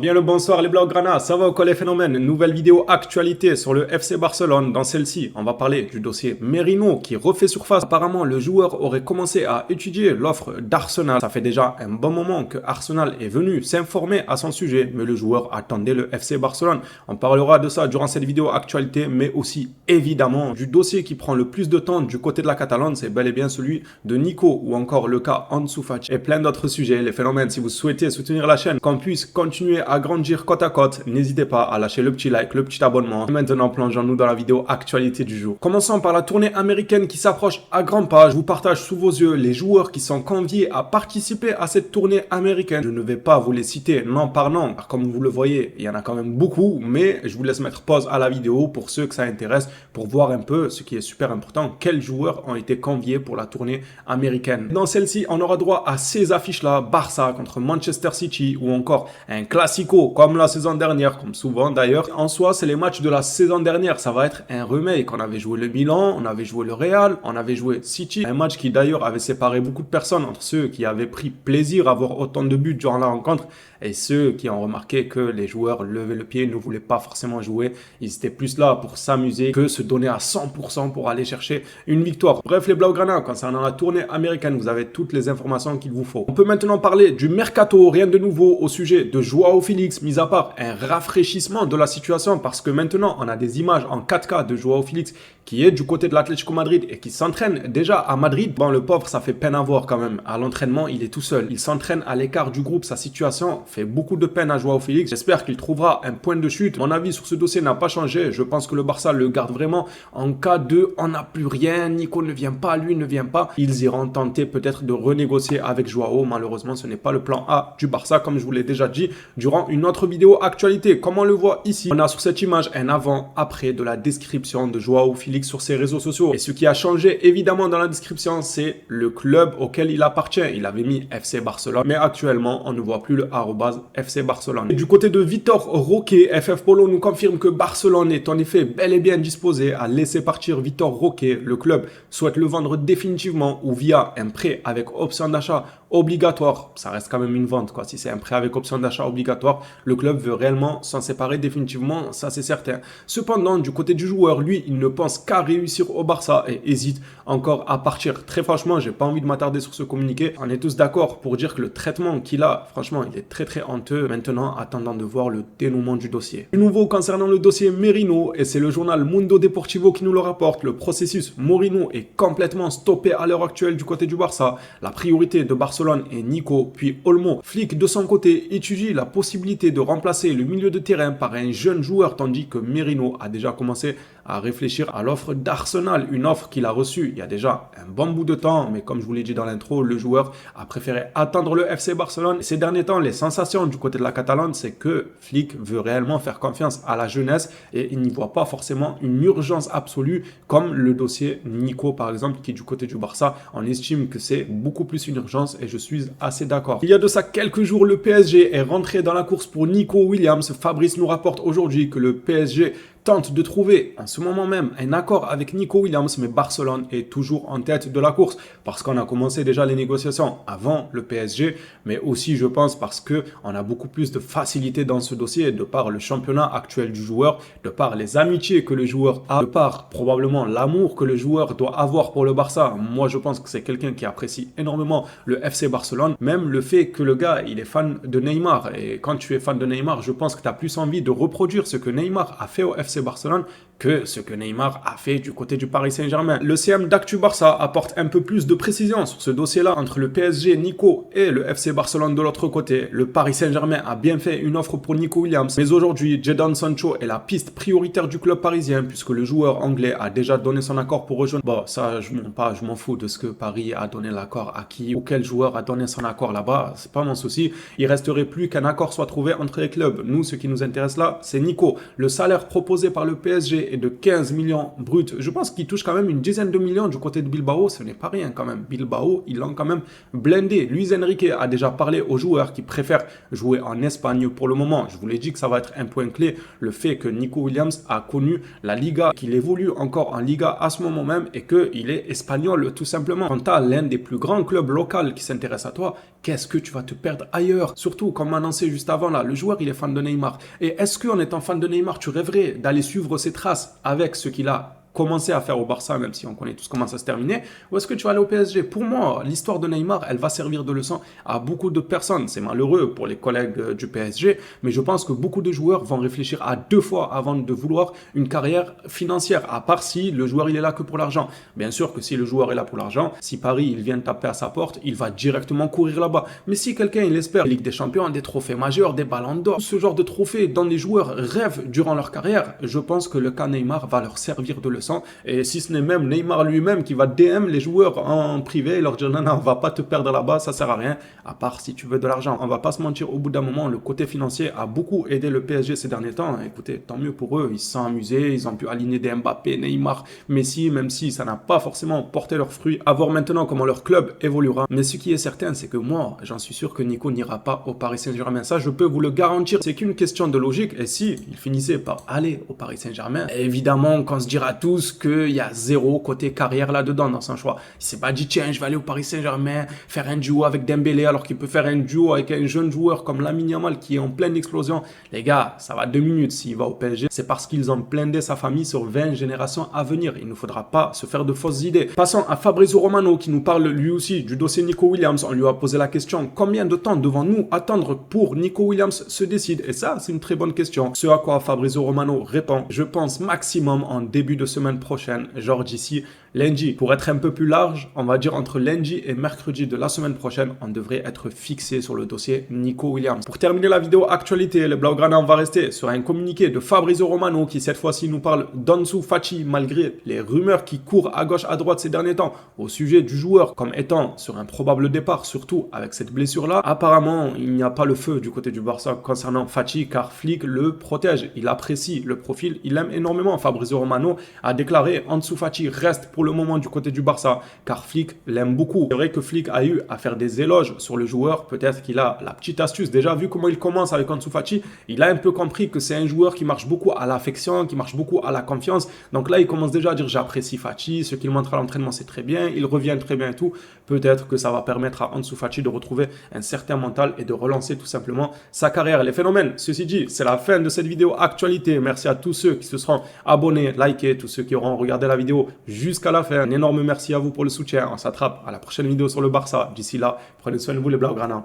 Bien le bonsoir les Blaugrana, ça va ou quoi les phénomènes? Nouvelle vidéo actualité sur le FC Barcelone. Dans celle-ci, on va parler du dossier Merino qui refait surface. Apparemment, le joueur aurait commencé à étudier l'offre d'Arsenal. Ça fait déjà un bon moment que Arsenal est venu s'informer à son sujet, mais le joueur attendait le FC Barcelone. On parlera de ça durant cette vidéo actualité, mais aussi évidemment du dossier qui prend le plus de temps du côté de la Catalogne. C'est bel et bien celui de Nico ou encore le cas Ansu Fati et plein d'autres sujets. Les phénomènes, si vous souhaitez soutenir la chaîne, qu'on puisse continuer à grandir côte à côte, n'hésitez pas à lâcher le petit like, le petit abonnement. Maintenant, plongeons-nous dans la vidéo actualité du jour. Commençons par la tournée américaine qui s'approche à grands pas. Je vous partage sous vos yeux les joueurs qui sont conviés à participer à cette tournée américaine. Je ne vais pas vous les citer nom par nom, car comme vous le voyez, il y en a quand même beaucoup, mais je vous laisse mettre pause à la vidéo pour ceux que ça intéresse, pour voir un peu ce qui est super important, quels joueurs ont été conviés pour la tournée américaine. Dans celle-ci, on aura droit à ces affiches-là, Barça contre Manchester City ou encore un classico comme la saison dernière, comme souvent d'ailleurs. En soi, c'est les matchs de la saison dernière. Ça va être un remake. On avait joué le Milan, on avait joué le Real, on avait joué City. Un match qui d'ailleurs avait séparé beaucoup de personnes entre ceux qui avaient pris plaisir à voir autant de buts durant la rencontre et ceux qui ont remarqué que les joueurs levaient le pied, ne voulaient pas forcément jouer. Ils étaient plus là pour s'amuser que se donner à 100% pour aller chercher une victoire. Bref, les Blaugrana, concernant la tournée américaine, vous avez toutes les informations qu'il vous faut. On peut maintenant parler du mercato. Rien de nouveau au sujet de Joao Félix, mis à part un rafraîchissement de la situation parce que maintenant on a des images en 4K de Joao Félix qui est du côté de l'Atlético Madrid et qui s'entraîne déjà à Madrid. Bon, le pauvre, ça fait peine à voir quand même. À l'entraînement, il est tout seul. Il s'entraîne à l'écart du groupe. Sa situation fait beaucoup de peine à Joao Félix. J'espère qu'il trouvera un point de chute. Mon avis sur ce dossier n'a pas changé. Je pense que le Barça le garde vraiment en cas de on n'a plus rien, Nico ne vient pas, lui ne vient pas. Ils iront tenter peut-être de renégocier avec Joao. Malheureusement, ce n'est pas le plan A du Barça, comme je vous l'ai déjà dit durant une autre vidéo actualité. Comme on le voit ici, on a sur cette image un avant-après de la description de Joao Félix sur ses réseaux sociaux. Et ce qui a changé évidemment dans la description, c'est le club auquel il appartient. Il avait mis FC Barcelone, mais actuellement, on ne voit plus le arrobase FC Barcelone. Et du côté de Vitor Roque, FF Polo nous confirme que Barcelone est en effet bel et bien disposé à laisser partir Vitor Roque. Le club souhaite le vendre définitivement ou via un prêt avec option d'achat obligatoire. Ça reste quand même une vente, quoi. Si c'est un prêt avec option d'achat obligatoire, le club veut réellement s'en séparer définitivement, ça c'est certain. Cependant, du côté du joueur, lui, il ne pense qu'à réussir au Barça et hésite encore à partir. Très franchement, j'ai pas envie de m'attarder sur ce communiqué. On est tous d'accord pour dire que le traitement qu'il a, franchement, il est très honteux. Maintenant, attendant de voir le dénouement du dossier. Du nouveau concernant le dossier Merino, et c'est le journal Mundo Deportivo qui nous le rapporte, le processus Mourinho est complètement stoppé à l'heure actuelle du côté du Barça. La priorité de Barcelone est Nico, puis Olmo. Flick, de son côté, étudie la possibilité de remplacer le milieu de terrain par un jeune joueur, tandis que Merino a déjà commencé à réfléchir à l'offre d'Arsenal, une offre qu'il a reçue il y a déjà un bon bout de temps, mais comme je vous l'ai dit dans l'intro, le joueur a préféré attendre le FC Barcelone. Ces derniers temps, les sensations du côté de la Catalogne, c'est que Flick veut réellement faire confiance à la jeunesse et il n'y voit pas forcément une urgence absolue comme le dossier Nico par exemple, qui est du côté du Barça. On estime que c'est beaucoup plus une urgence et je suis assez d'accord. Il y a de ça quelques jours, le PSG est rentré dans la course pour Nico Williams. Fabrice nous rapporte aujourd'hui que le PSG tente de trouver en ce moment même un accord avec Nico Williams, mais Barcelone est toujours en tête de la course parce qu'on a commencé déjà les négociations avant le PSG, mais aussi je pense parce qu'on a beaucoup plus de facilité dans ce dossier de par le championnat actuel du joueur, de par les amitiés que le joueur a, de par probablement l'amour que le joueur doit avoir pour le Barça. Moi je pense que c'est quelqu'un qui apprécie énormément le FC Barcelone, même le fait que le gars il est fan de Neymar, et quand tu es fan de Neymar, je pense que tu as plus envie de reproduire ce que Neymar a fait au FC Barcelone que ce que Neymar a fait du côté du Paris Saint-Germain. Le CM d'Actu Barça apporte un peu plus de précision sur ce dossier-là entre le PSG, Nico et le FC Barcelone de l'autre côté. Le Paris Saint-Germain a bien fait une offre pour Nico Williams, mais aujourd'hui, Jadon Sancho est la piste prioritaire du club parisien puisque le joueur anglais a déjà donné son accord pour rejoindre. Bon, ça, je m'en fous de ce que Paris a donné l'accord à qui ou quel joueur a donné son accord là-bas, c'est pas mon souci. Il resterait plus qu'un accord soit trouvé entre les clubs. Nous, ce qui nous intéresse là, c'est Nico. Le salaire proposé proposé par le PSG est de 15 millions bruts. Je pense qu'il touche quand même une dizaine de millions du côté de Bilbao. Ce n'est pas rien quand même. Bilbao, ils l'ont quand même blindé. Luis Enrique a déjà parlé aux joueurs qui préfèrent jouer en Espagne pour le moment. Je vous l'ai dit que ça va être un point clé. Le fait que Nico Williams a connu la Liga, qu'il évolue encore en Liga à ce moment même et qu'il est espagnol tout simplement. Quand tu as l'un des plus grands clubs locaux qui s'intéresse à toi, qu'est-ce que tu vas te perdre ailleurs? Surtout, comme annoncé juste avant là, le joueur il est fan de Neymar. Et est-ce qu'en étant fan de Neymar, tu rêverais d'aller suivre ses traces avec ce qu'il a commencer à faire au Barça, même si on connaît tous comment ça se terminait, ou est-ce que tu vas aller au PSG? Pour moi, l'histoire de Neymar, elle va servir de leçon à beaucoup de personnes. C'est malheureux pour les collègues du PSG, mais je pense que beaucoup de joueurs vont réfléchir à deux fois avant de vouloir une carrière financière, à part si le joueur il est là que pour l'argent. Bien sûr que si le joueur est là pour l'argent, si Paris il vient taper à sa porte, il va directement courir là-bas. Mais si quelqu'un il espère Ligue des Champions, des trophées majeurs, des ballons d'or, ce genre de trophées dont les joueurs rêvent durant leur carrière, je pense que le cas Neymar va leur servir de leçon. Et si ce n'est même Neymar lui-même qui va DM les joueurs en privé et leur dire non, on va pas te perdre là-bas, ça sert à rien, à part si tu veux de l'argent. On va pas se mentir, au bout d'un moment, le côté financier a beaucoup aidé le PSG ces derniers temps. Écoutez, tant mieux pour eux, ils se sont amusés, ils ont pu aligner des Mbappé, Neymar, Messi, même si ça n'a pas forcément porté leurs fruits. À voir maintenant comment leur club évoluera. Mais ce qui est certain, c'est que moi, j'en suis sûr que Nico n'ira pas au Paris Saint-Germain. Ça, je peux vous le garantir. C'est qu'une question de logique. Et si il finissait par aller au Paris Saint-Germain, évidemment qu'on se dira tous qu'il y a zéro côté carrière là-dedans dans son choix. Il s'est pas dit, tiens, je vais aller au Paris Saint-Germain, faire un duo avec Dembélé, alors qu'il peut faire un duo avec un jeune joueur comme Lamine Yamal qui est en pleine explosion. Les gars, ça va 2 minutes s'il va au PSG. C'est parce qu'ils ont blindé sa famille sur 20 générations à venir. Il ne faudra pas se faire de fausses idées. Passons à Fabrizio Romano qui nous parle lui aussi du dossier Nico Williams. On lui a posé la question, combien de temps devons-nous attendre pour Nico Williams se décide? Et ça, c'est une très bonne question. Ce à quoi Fabrizio Romano répond, je pense maximum en début de semaine prochaine, genre d'ici lundi. Pour être un peu plus large, on va dire entre lundi et mercredi de la semaine prochaine, on devrait être fixé sur le dossier Nico Williams. Pour terminer la vidéo actualité, le Blaugrana, on va rester sur un communiqué de Fabrizio Romano qui cette fois-ci nous parle d'Ansu Fati malgré les rumeurs qui courent à gauche à droite ces derniers temps au sujet du joueur comme étant sur un probable départ, surtout avec cette blessure-là. Apparemment, il n'y a pas le feu du côté du Barça concernant Fati car Flick le protège. Il apprécie le profil, il aime énormément. Fabrizio Romano a déclaré Ansu Fati reste pour le moment du côté du Barça car Flick l'aime beaucoup. C'est vrai que Flick a eu à faire des éloges sur le joueur, peut-être qu'il a la petite astuce. Déjà vu comment il commence avec Ansu Fati, il a un peu compris que c'est un joueur qui marche beaucoup à l'affection, qui marche beaucoup à la confiance. Donc là, il commence déjà à dire j'apprécie Fati, ce qu'il montre à l'entraînement c'est très bien, il revient très bien et tout. Peut-être que ça va permettre à Ansu Fati de retrouver un certain mental et de relancer tout simplement sa carrière. Les phénomènes, ceci dit, c'est la fin de cette vidéo actualité. Merci à tous ceux qui se seront abonnés, likés, tous ceux qui auront regardé la vidéo jusqu'à la fin. Un énorme merci à vous pour le soutien. On s'attrape à la prochaine vidéo sur le Barça. D'ici là, prenez soin de vous les Blaugrana.